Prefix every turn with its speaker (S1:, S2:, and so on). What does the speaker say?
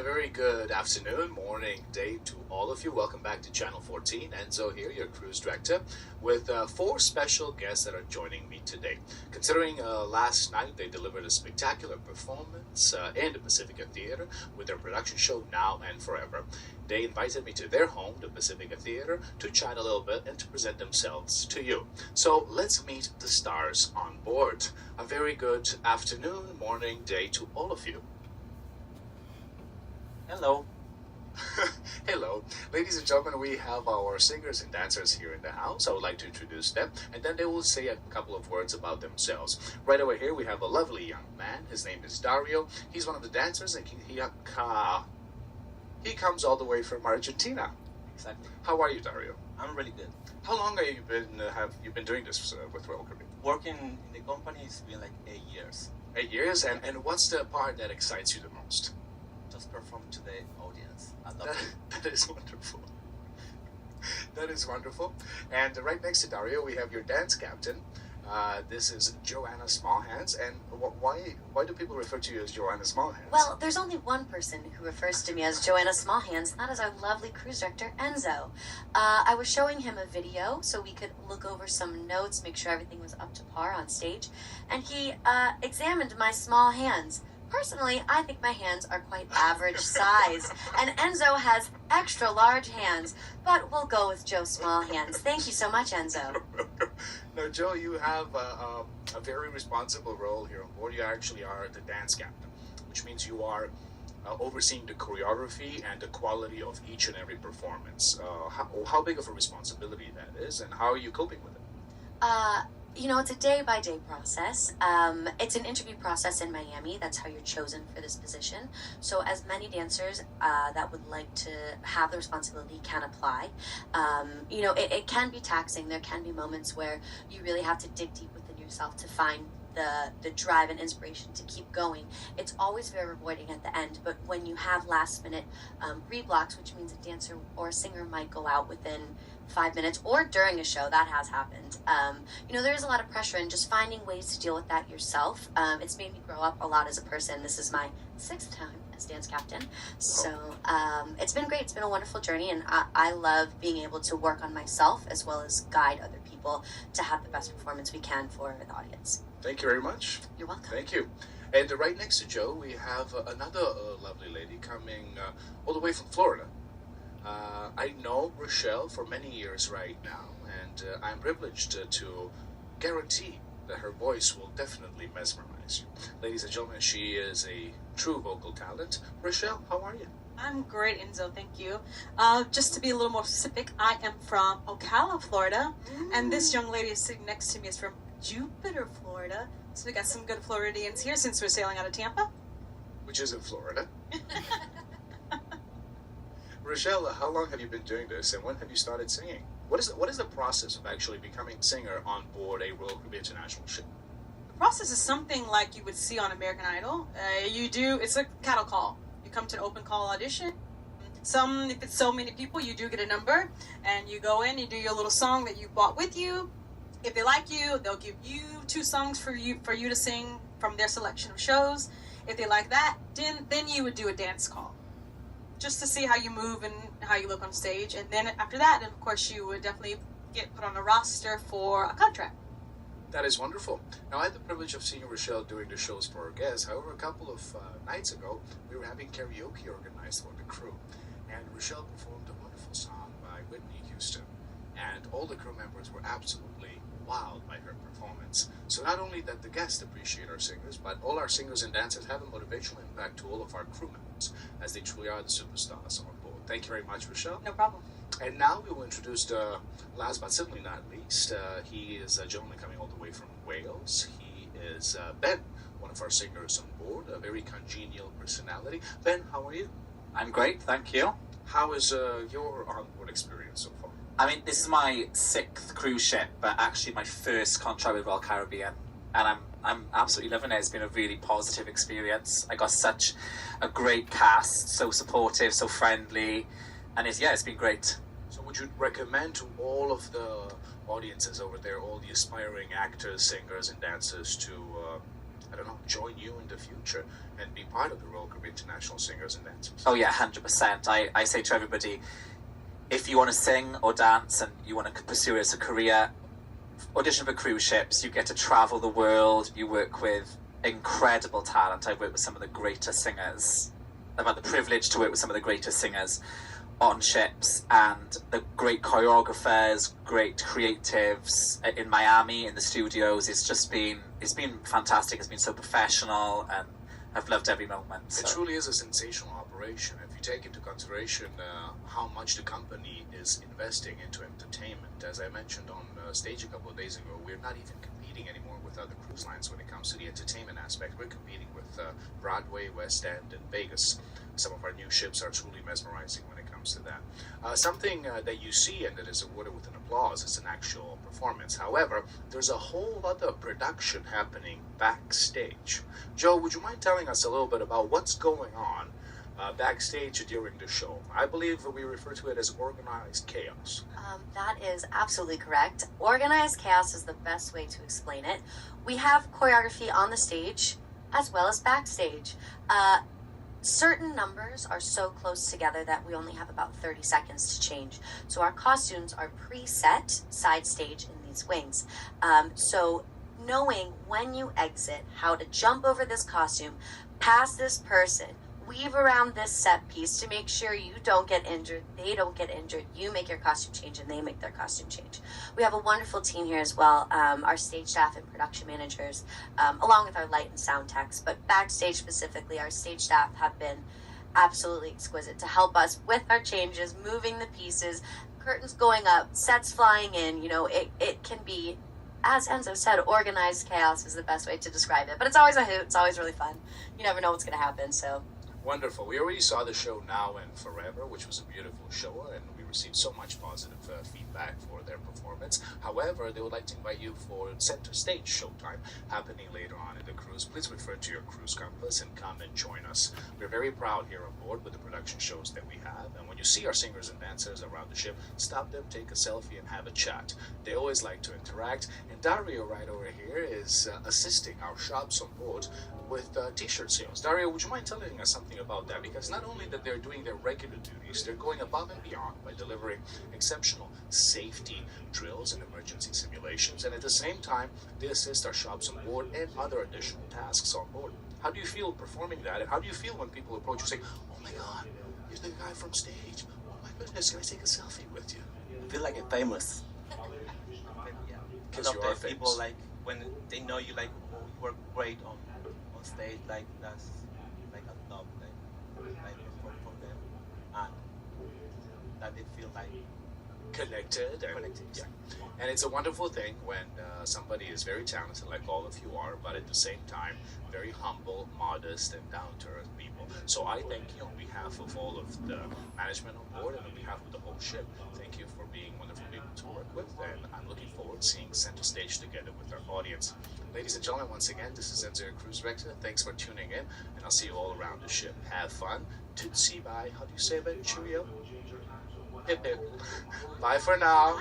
S1: very good afternoon, morning, day to all of you. Welcome back to Channel 14. Enzo here, your cruise director, with four special guests that are joining me today. Considering last night they delivered a spectacular performance in the Pacifica Theater with their production show Now and Forever. They invited me to their home, the Pacifica Theater, to chat a little bit and to present themselves to you. So let's meet the stars on board. A very good afternoon, morning, day to all of you.
S2: Hello.
S1: Hello. Ladies and gentlemen, we have our singers and dancers here in the house. I would like to introduce them, and then they will say a couple of words about themselves. Right over here, we have a lovely young man. His name is Dario. He's one of the dancers, and he comes all the way from Argentina.
S2: Exactly.
S1: How are you, Dario?
S2: I'm really good.
S1: How long have you been doing this with Royal Caribbean?
S2: Working in the company has been like 8 years.
S1: 8 years, and what's the part that excites you the most?
S2: Just perform to the audience. I love
S1: That,
S2: it.
S1: that is wonderful. That is wonderful. And right next to Dario, we have your dance captain. This is Joanna Smallhands. And why do people refer to you as Joanna Smallhands?
S3: Well, there's only one person who refers to me as Joanna Smallhands, and that is our lovely cruise director, Enzo. I was showing him a video so we could look over some notes, make sure everything was up to par on stage, and he examined my small hands. Personally, I think my hands are quite average size, and Enzo has extra large hands, but we'll go with Joe Small Hands. Thank you so much, Enzo.
S1: Now, Joe, you have a very responsible role here on board. You actually are the dance captain, which means you are overseeing the choreography and the quality of each and every performance. How big of a responsibility that is, and how are you coping with it?
S3: It's a day-by-day process. It's an interview process in Miami. That's how you're chosen for this position. So as many dancers that would like to have the responsibility can apply. It can be taxing. There can be moments where you really have to dig deep within yourself to find the drive and inspiration to keep going. It's always very rewarding at the end, but when you have last-minute reblocks, which means a dancer or a singer might go out within 5 minutes or during a show, that has happened. There's a lot of pressure, and just finding ways to deal with that yourself. It's made me grow up a lot as a person. This is my 6th time as dance captain, so it's been great. It's been a wonderful journey, and I love being able to work on myself as well as guide other people to have the best performance we can for the audience.
S1: Thank you very much.
S3: You're welcome.
S1: Thank you. And right next to Joe, we have another lovely lady coming all the way from Florida. I know Rochelle for many years right now, and I'm privileged to guarantee that her voice will definitely mesmerize you. Ladies and gentlemen, she is a true vocal talent. Rochelle, how are you?
S4: I'm great, Enzo. Thank you. Just to be a little more specific, I am from Ocala, Florida, and this young lady is sitting next to me is from Jupiter, Florida. So we got some good Floridians here since we're sailing out of Tampa.
S1: Which is in Florida. Rochelle, how long have you been doing this, and when have you started singing? What is the process of actually becoming a singer on board a Royal Caribbean International ship?
S4: The process is something like you would see on American Idol. It's a cattle call. You come to an open call audition. If it's so many people, you do get a number, and you go in, you do your little song that you brought with you. If they like you, they'll give you 2 songs for you to sing from their selection of shows. If they like that, then you would do a dance call, just to see how you move and how you look on stage. And then after that, of course, you would definitely get put on a roster for a contract.
S1: That is wonderful. Now, I had the privilege of seeing Rochelle doing the shows for our guests. However, a couple of nights ago, we were having karaoke organized for the crew, and Rochelle performed a wonderful song by Whitney Houston, and all the crew members were absolutely wowed by her performance. So not only that the guests appreciate our singers, but all our singers and dancers have a motivational impact to all of our crew members, as they truly are the superstars on board. Thank you very much, Rochelle.
S4: No problem.
S1: And now we will introduce the last but certainly not least. He is a gentleman coming all the way from Wales. He is Ben, one of our singers on board, a very congenial personality. Ben, how are you?
S2: I'm great, thank you.
S1: How is your on-board experience so far?
S2: I mean, this is my 6th cruise ship, but actually my first contract with Royal Caribbean, and I'm absolutely loving it. It's been a really positive experience. I got such a great cast, so supportive, so friendly, and it's been great.
S1: So would you recommend to all of the audiences over there, all the aspiring actors, singers, and dancers to I don't know, join you in the future and be part of the Royal Caribbean International Singers and Dancers?
S2: Oh yeah, 100%. I say to everybody, if you want to sing or dance and you want to pursue it as a career, audition for cruise ships. You get to travel the world. You work with incredible talent. I've worked with some of the greatest singers. I've had the privilege to work with some of the greatest singers on ships, and the great choreographers, great creatives in Miami in the studios. It's been fantastic. It's been so professional, and I've loved every moment.
S1: It truly is a sensational operation. If you take into consideration how much the company is investing into entertainment, as I mentioned on stage a couple of days ago, we're not even competing anymore with other cruise lines when it comes to the entertainment aspect. We're competing with Broadway, West End, and Vegas. Some of our new ships are truly mesmerizing when it comes to that. Something that you see and that is awarded with an applause is an actual performance. However, there's a whole other production happening backstage. Joe, would you mind telling us a little bit about what's going on backstage during the show? I believe we refer to it as organized chaos.
S3: That is absolutely correct. Organized chaos is the best way to explain it. We have choreography on the stage as well as backstage. Certain numbers are so close together that we only have about 30 seconds to change. So our costumes are preset side stage in these wings. So knowing when you exit, how to jump over this costume, past this person, weave around this set piece to make sure you don't get injured, they don't get injured, you make your costume change and they make their costume change. We have a wonderful team here as well, our stage staff and production managers, along with our light and sound techs, but backstage specifically, our stage staff have been absolutely exquisite to help us with our changes, moving the pieces, curtains going up, sets flying in. It can be, as Enzo said, organized chaos is the best way to describe it, but it's always a hoot, it's always really fun. You never know what's going to happen, so...
S1: Wonderful. We already saw the show Now and Forever, which was a beautiful show, and we received so much positive feedback for their performance. However, they would like to invite you for Center Stage Showtime happening later on in the cruise. Please refer to your cruise compass and come and join us. We're very proud here on board with the production shows that we have, and when you see our singers and dancers around the ship, stop them, take a selfie, and have a chat. They always like to interact, and Dario right over here is assisting our shops on board with t-shirt sales. Dario, would you mind telling us something about that? Because not only that they're doing their regular duties, they're going above and beyond by delivering exceptional safety drills and emergency simulations, and at the same time, they assist our shops on board and other additional tasks on board. How do you feel performing that, and how do you feel when people approach you saying, "Oh my God, you're the guy from stage. Oh my goodness, can I take a selfie with you?"
S5: I feel like I'm famous.
S1: Because you are famous.
S5: People, like, when they know you, like, oh, you work great on stage, like, that's like a love, like for them, and that they feel like
S1: connected. Yeah. And it's a wonderful thing when somebody is very talented, like all of you are, but at the same time, very humble, modest, and down-to-earth people. So I thank you on behalf of all of the management on board and on behalf of the whole ship. Thank you for being wonderful people to work with, and I'm looking forward to seeing Center Stage together with our audience. Ladies and gentlemen, once again, this is Enzo, your cruise director. Thanks for tuning in, and I'll see you all around the ship. Have fun. Tootsie bye. How do you say that? Cheerio? Hip hip. Bye for now.